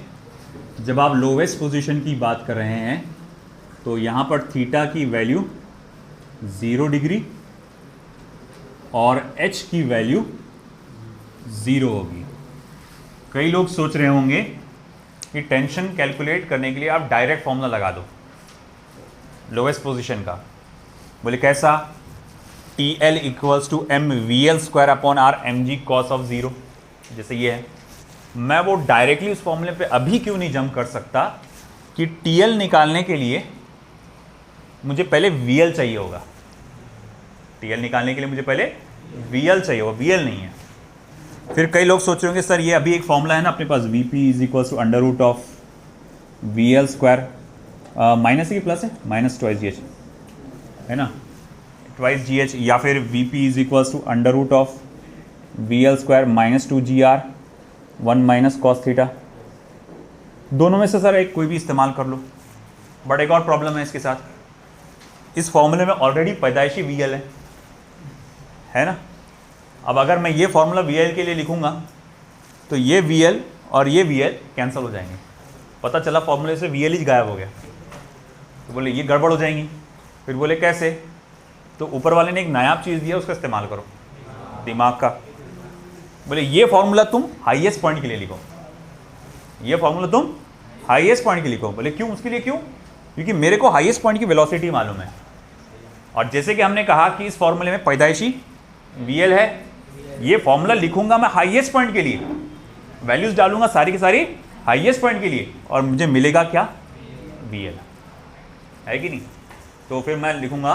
A: जब आप लोवेस्ट पोजीशन की बात कर रहे हैं तो यहां पर थीटा की वैल्यू 0 डिग्री और एच की वैल्यू 0 होगी। कई लोग सोच रहे होंगे कि टेंशन कैलकुलेट करने के लिए आप डायरेक्ट फॉर्मूला लगा दो लोवेस्ट पोजीशन का। बोले कैसा? TL equals to mVL² upon R mg cos of 0, जैसे ये है। मैं वो डायरेक्टली उस फॉर्मूले पे अभी क्यों नहीं जंप कर सकता कि TL निकालने के लिए मुझे पहले VL चाहिए होगा। TL निकालने के लिए मुझे पहले VL चाहिए होगा, VL नहीं है। फिर कई लोग सोच रहे होंगे सर ये अभी एक फॉर्मूला है ना अपने पास, VP is equal to under root of VL², minus है कि प्लस है? माइनस ट्वाइस GH है ना, ट्वाइस GH, या फिर VP is equal to under root of VL² minus 2GR 1 minus cos theta. दोनों में से सर एक कोई भी इस्तेमाल कर लो। बट एक और प्रॉब्लम है इसके साथ, इस फॉर्मूले में ऑलरेडी पैदाइशी VL है ना। अब अगर मैं ये फॉर्मूला VL के लिए लिखूंगा तो ये VL और ये VL कैंसिल हो जाएंगे। पता चला फॉर्मूले से VL ही गायब हो गया, तो बोले ये गड़बड़ हो जाएंगी। फिर बोले कैसे? तो ऊपर वाले ने एक नायाब चीज़ दिया, उसका इस्तेमाल करो, दिमाग का। बोले ये फॉर्मूला तुम हाईएस्ट पॉइंट के लिए लिखो, ये फॉर्मूला तुम हाईएस्ट पॉइंट के लिए लिखो। बोले क्यों? उसके लिए क्यों? क्योंकि मेरे को हाईएस्ट पॉइंट की वेलोसिटी मालूम है, और जैसे कि हमने कहा कि इस फॉर्मूले में पैदाइशी VL है, ये फॉर्मूला लिखूंगा मैं हाईएस्ट पॉइंट के लिए, वैल्यूज डालूंगा सारी की सारी हाईएस्ट पॉइंट के लिए, और मुझे मिलेगा क्या? VL है कि नहीं। तो फिर मैं लिखूंगा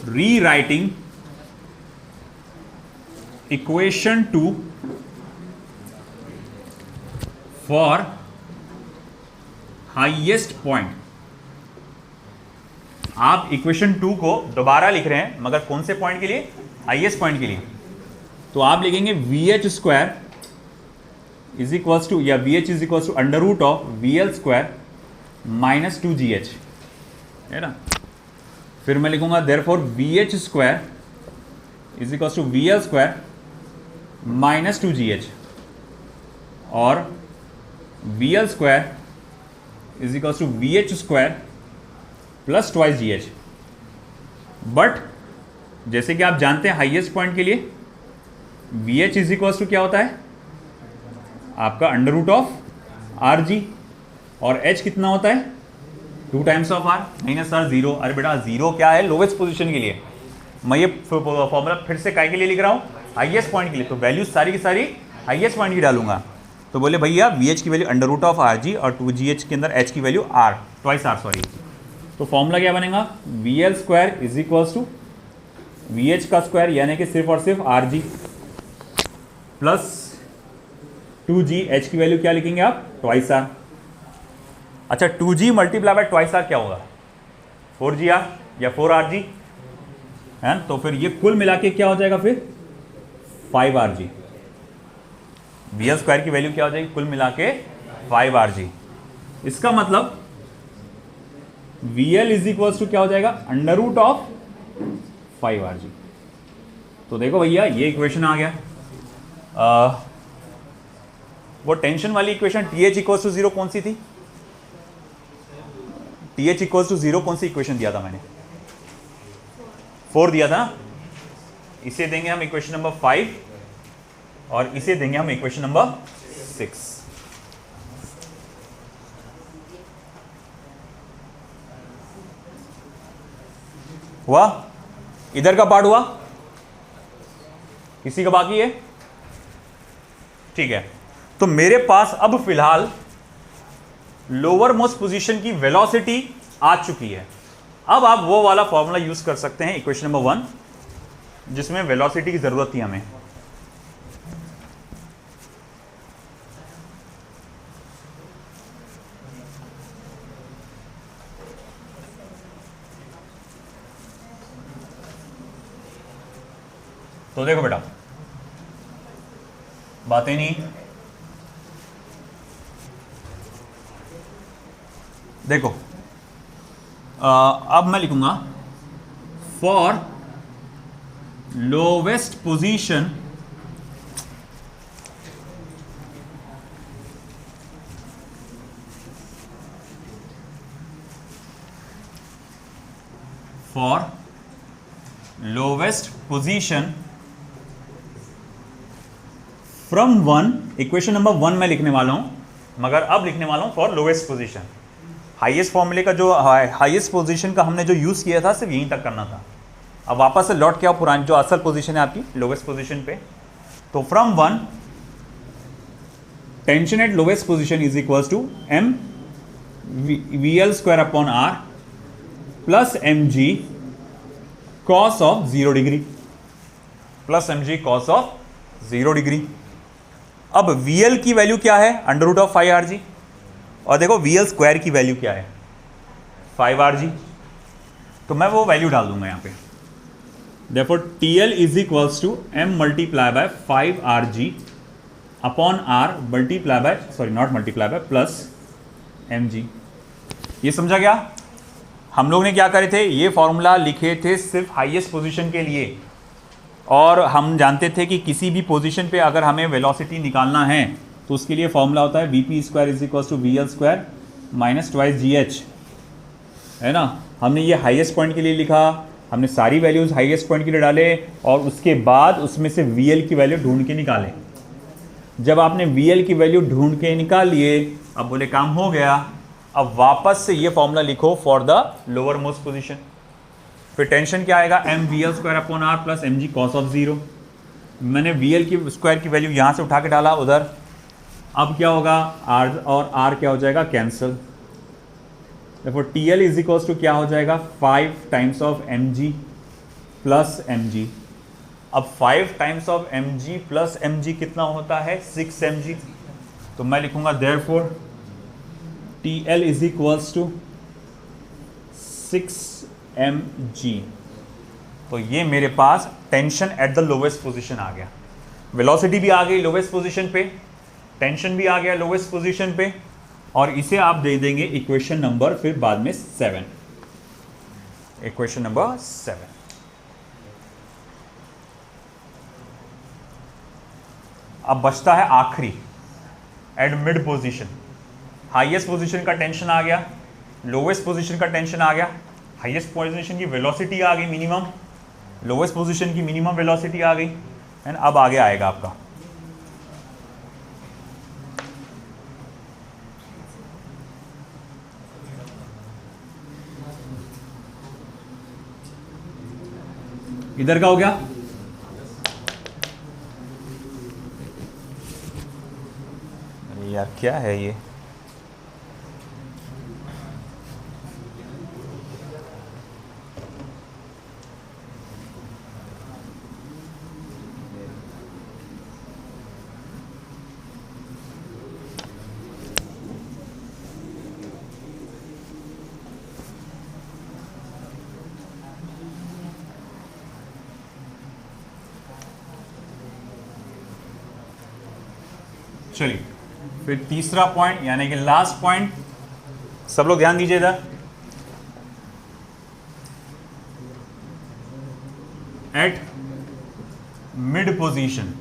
A: rewriting equation 2 for highest point. आप इक्वेशन 2 को दोबारा लिख रहे हैं, मगर कौन से पॉइंट के लिए? हाईएस्ट पॉइंट के लिए। तो आप लिखेंगे VH² इज इक्वल्स टू, या VH is equals to under root of VL² minus 2GH, है ना। फिर मैं लिखूंगा therefore VH² is equals to VL² minus 2GH, और VL² is equals to VH² plus twice GH। But जैसे कि आप जानते हैं हाईएस्ट पॉइंट के लिए VH इज इक्वल्स टू क्या होता है? आपका अंडर रूट ऑफ RG, और H कितना होता है? 2 टाइम्स ऑफ R। नहीं ना सर 0, अरे बेटा 0 क्या है? लोवेस्ट पोजीशन के लिए। मैं ये फॉर्मूला फिर से काय के लिए लिख रहा हूँ? हाईएस्ट पॉइंट के लिए। तो वैल्यूज सारी की सारी हाईएस्ट पॉइंट की डालूंगा। तो बोले भैया VH की value under root of RG, और 2GH के अंदर H की value R, twice R sorry. तो फॉर्मूला क्या बनेगा? VL² is equals to VH का स्क्वायर, यानी कि सिर्फ और सिर्फ RG, प्लस 2G, H की वैल्यू क्या लिखेंगे आप? Twice R। अच्छा 2G multiply by twice R क्या होगा? 4GR या 4RG है। तो फिर ये कुल मिला के क्या हो जाएगा फिर? 5RG। VL² की वैल्यू क्या हो जाएगी कुल मिला के? 5RG। इसका मतलब VL इज इक्वल्स टू क्या हो जाएगा? Under root of 5RG। तो देखो भैया ये इक्वेशन आ गया। वो टेंशन वाली इक्वेशन TH इक्वल्स टू 0 कौन सी थी? TH इक्वल्स टू 0 कौन सी इक्वेशन दिया था मैंने? 4 दिया था ना। इसे देंगे हम इक्वेशन नंबर 5 और इसे देंगे हम इक्वेशन नंबर 6। हुआ? इधर का पार्ट हुआ? किसी का बाकी है? ठीक है, तो मेरे पास अब फिलहाल लोअर मोस्ट पोजीशन की वेलोसिटी आ चुकी है। अब आप वो वाला फॉर्मूला यूज कर सकते हैं इक्वेशन नंबर 1 जिसमें वेलोसिटी की जरूरत थी हमें। तो देखो बेटा, बातें नहीं, देखो अब मैं लिखूंगा for lowest position from 1, equation number 1 मैं लिखने वाला हूं, मगर अब लिखने वाला हूं फॉर लोवेस्ट पोजीशन। हाईएस्ट फॉर्मूले का जो हाईएस्ट पोजीशन का हमने जो यूज किया था सिर्फ यहीं तक करना था। अब वापस से लौट के आओ पुरानी जो असल पोजीशन है आपकी लोवेस्ट पोजीशन पे। तो from 1 tension at lowest position is equals to m VL square upon r plus mg cos of 0 degree plus mg cos of 0 degree. अब VL की वैल्यू क्या है? Under root of 5rg। और देखो VL square की value क्या है? 5rg। तो मैं वो वैल्यू डाल दूंगा यहां पे। Therefore TL is equals to m multiply by 5rg upon r multiply by not multiply by plus mg। ये समझा गया? हम लोग ने क्या करे थे, ये फॉर्मूला लिखे थे सिर्फ हाईएस्ट पोजीशन के लिए, और हम जानते थे कि किसी भी पोजीशन पे अगर हमें वेलोसिटी निकालना है तो उसके लिए फॉर्मूला होता है vp square is equal to VL square minus twice GH, है ना। हमने ये हाईएस्ट पॉइंट के लिए लिखा, हमने सारी वैल्यूज हाईएस्ट पॉइंट के लिए डाले और उसके बाद उसमें से VL की वैल्यू ढूंढ के निकाले। जब आपने VL की वैल्यू ढूंढ के निकाल लिए, अब बोले काम हो गया, अब वापस से ये फॉर्मूला लिखो for the lower most position. फिर टेंशन क्या आएगा? m VL square upon r plus mg cos of 0। मैंने VL की स्क्वायर की वैल्यू यहां से उठा के डाला उधर। अब क्या होगा? r और r क्या हो जाएगा? कैंसिल। देखो TL इज इक्वल्स टू क्या हो जाएगा? 5 times of mg plus mg। अब 5 times of mg plus mg कितना होता है? 6 mg। तो मैं लिखूंगा therefore TL is equals to 6 mg। तो ये मेरे पास tension at the lowest position आ गया। वेलोसिटी भी आ गई लोवेस्ट पोजीशन पे, टेंशन भी आ गया लोवेस्ट पोजीशन पे, और इसे आप दे देंगे इक्वेशन नंबर फिर बाद में 7, इक्वेशन नंबर 7। अब बचता है आखिरी, at mid position. Highest position का टेंशन आ गया, लोवेस्ट पोजीशन का टेंशन आ गया, हाईएस्ट पोजीशन की वेलोसिटी आ गई मिनिमम, लोवेस्ट पोजीशन की मिनिमम वेलोसिटी आ गई, एंड अब आगे आएगा आपका इधर का हो गया। अरे यार क्या है ये? चलिए फिर तीसरा पॉइंट यानी कि लास्ट पॉइंट, सब लोग ध्यान दीजिए इधर। एट मिड पोजीशन,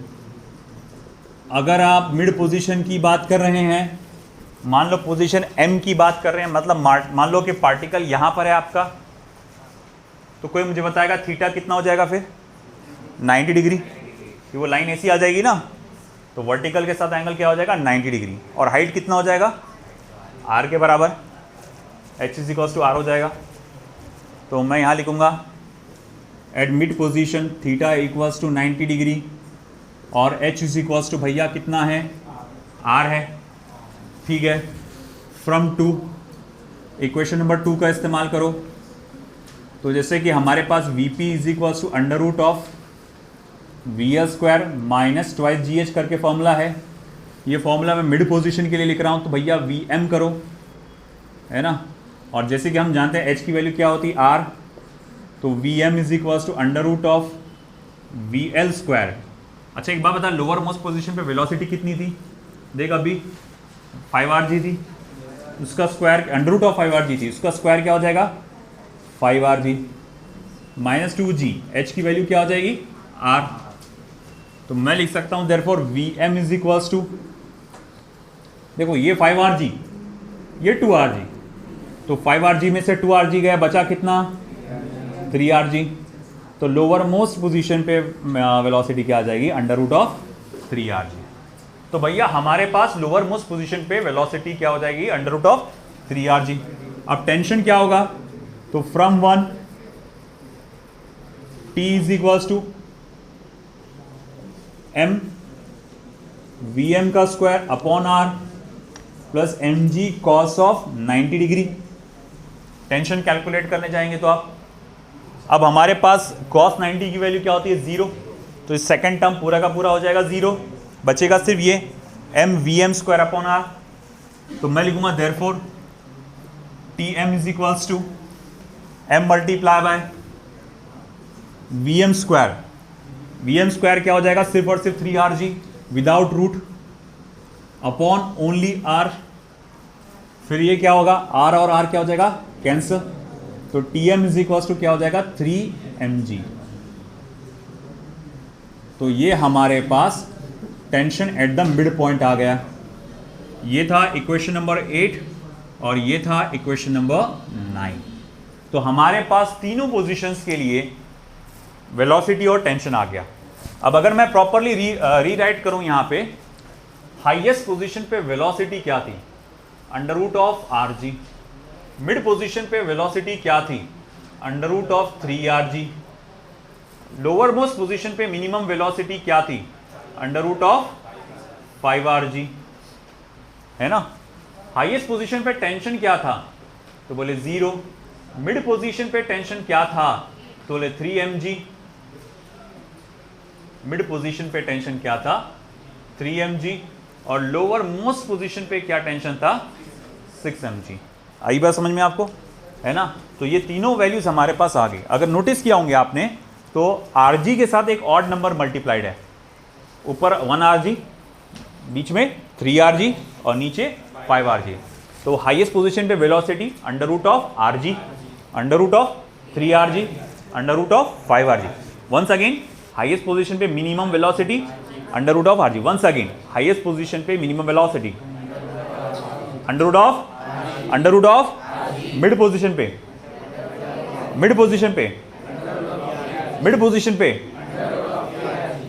A: अगर आप मिड पोजीशन की बात कर रहे हैं, मान लो पोजीशन M की बात कर रहे हैं, मतलब मान लो कि पार्टिकल यहां पर है आपका, तो कोई मुझे बताएगा थीटा कितना हो जाएगा? फिर 90 डिग्री, कि वो लाइन ऐसी आ जाएगी ना, तो वर्टिकल के साथ एंगल क्या हो जाएगा 90 डिग्री, और हाइट कितना हो जाएगा r के बराबर, h is equals to r हो जाएगा। तो मैं यहाँ लिखूँगा at mid position theta equals to 90 degree और h इज इक्वल्स टू भैया कितना है r है, ठीक है। फ्रॉम 2 इक्वेशन नंबर 2 का इस्तेमाल करो, तो जैसे कि हमारे पास Vp is equals to under root of VL square minus twice GH करके फॉर्मूला है। ये फॉर्मूला मैं मिड पोजीशन के लिए लिख रहा हूँ, तो भैया Vm करो, है ना। और जैसे कि हम जानते हैं H की वैल्यू क्या होती है R, तो Vm is equals to under root of VL square. अच्छा एक बात बता, लोअर मोस्ट पोजीशन पे वेलोसिटी कितनी थी, देख अभी 5rg थी, उसका square under root of 5rg थी, उसका स्क्वायर क्या हो जाएगा 5rg माइनस 2g, h की वैल्यू क्या हो जाएगी r। तो मैं लिख सकता हूं therefore Vm is equals to, देखो ये 5rg ये 2rg, तो 5rg में से 2rg गया, बचा कितना 3rg। तो लोअर मोस्ट पोजीशन पे वेलोसिटी क्या आ जाएगी अंडर रूट ऑफ 3rg। तो भैया हमारे पास लोअर मोस्ट पोजीशन पे वेलोसिटी क्या हो जाएगी अंडर रूट ऑफ 3rg। अब टेंशन क्या होगा, तो from 1 t is equals to m Vm का square upon r plus mg cos of 90 degree. Tension calculate करने जाएंगे तो आप, अब हमारे पास cos 90 की वैल्यू क्या होती है 0, तो इस सेकंड टर्म पूरा का पूरा हो जाएगा 0, बचेगा सिर्फ ये m Vm square upon r। तो मैं लिखूंगा therefore Tm is equals to m multiply by Vm square. Vm square क्या हो जाएगा सिर्फ और सिर्फ 3rg without root upon only r, फिर ये क्या होगा r और r क्या हो जाएगा कैंसिल, तो Tm इज इक्वल्स टू क्या हो जाएगा 3mg। तो ये हमारे पास tension at the mid point आ गया। ये था इक्वेशन नंबर 8 और ये था इक्वेशन नंबर 9। तो हमारे पास तीनों पोजीशंस के लिए वेलोसिटी और टेंशन आ गया। अब अगर मैं प्रॉपरली रीराइट करूं यहाँ पे, हाईएस्ट पोजीशन पे वेलोसिटी क्या थी under root of rg, mid position पे वेलोसिटी क्या थी under root of 3rg, lower most position पे मिनिमम वेलोसिटी क्या थी अंडर रूट ऑफ 5rg, है ना। हाईएस्ट पोजीशन पे टेंशन क्या था, तो बोले 0। मिड पोजीशन पे टेंशन क्या था, तो बोले 3mg। मिड पोजीशन पे टेंशन क्या था 3mg, और लोअर मोस्ट पोजीशन पे क्या टेंशन था 6mg। आई बात समझ में आपको, है ना। तो ये तीनों वैल्यूज हमारे पास आ गई। अगर नोटिस किया होंगे आपने तो rg के साथ एक ऑड नंबर मल्टीप्लाइड है, ऊपर 1rg, बीच में 3rg और नीचे 5rg। तो हाईएस्ट पोजीशन पे velocity under root of rg, under root of 3rg, under root of 5rg। Once again highest position पे minimum velocity under root of rg। Once again highest position पे minimum velocity under root of mid position पे, mid position पे, mid position पे,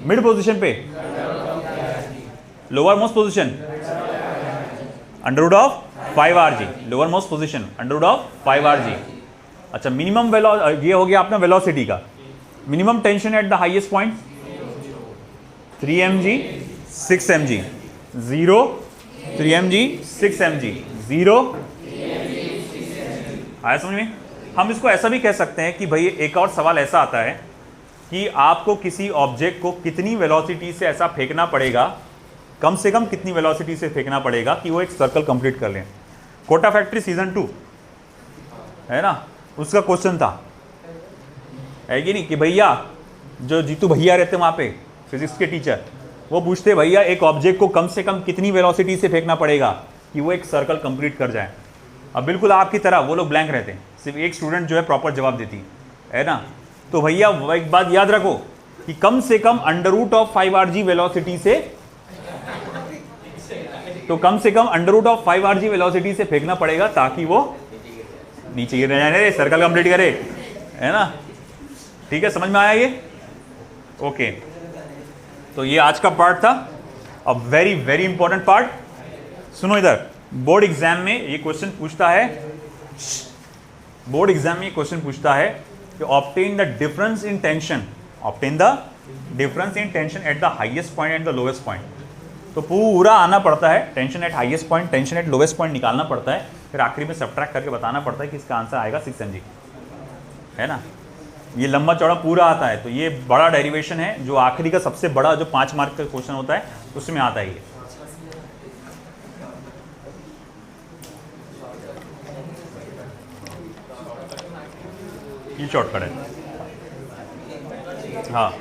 A: mid position पे, lower most position under root of 5rg, lower most position under root of 5rg। अच्छा minimum ये हो गया अपना वेलोसिटी का। Minimum tension at the highest point 3mg 6mg 0, 3mg 6mg 0। आया समझ में। हम इसको ऐसा भी कह सकते हैं कि भाई एक और सवाल ऐसा आता है कि आपको किसी ऑब्जेक्ट को कितनी वेलोसिटी से ऐसा फेंकना पड़ेगा, कम से कम कितनी वेलोसिटी से फेंकना पड़ेगा कि वो एक सर्कल कंप्लीट कर लें। कोटा फैक्ट्री सीजन 2 है ना, उसका क्वेश्चन था, है कि नहीं, कि भैया जो जीतू भैया रहते वहाँ पे फिजिक्स के टीचर, वो पूछते भैया एक ऑब्जेक्ट को कम से कम कितनी वेलोसिटी से फेंकना पड़ेगा कि वो एक सर्कल कंप्लीट कर जाए। अब बिल्कुल आपकी तरह वो लोग ब्लैंक रहते हैं, सिर्फ एक स्टूडेंट जो है प्रॉपर जवाब देती है ना। तो भैया एक बात याद रखो कि कम से कम under root of 5rg velocity से, तो कम से कम under root of 5rg velocity से फेंकना पड़ेगा ताकि वो नीचे गिर जाए, सर्कल कंप्लीट करे, है ना। ठीक है, समझ में आया ये। ओके, तो ये आज का पार्ट था। अब वेरी वेरी इंपॉर्टेंट पार्ट, सुनो इधर। बोर्ड एग्जाम में ये क्वेश्चन पूछता है, बोर्ड एग्जाम में ये क्वेश्चन पूछता है कि obtain the difference in tension, obtain the difference in tension at the highest point and the lowest point. तो पूरा आना पड़ता है, tension eight highest point, tension eight lowest point निकालना पड़ता है, फिर आखिरी में सब्ट्रैक्ट करके बताना पड़ता है कि इसका आंसर आएगा 6 mg, है ना। ये लंबा चौड़ा पूरा आता है। तो ये बड़ा डेरिवेशन है, जो आखिरी का सबसे बड़ा जो 5 मार्क का क्वेश्चन होता है उसमें आता है ये शॉर्टकट है। हाँ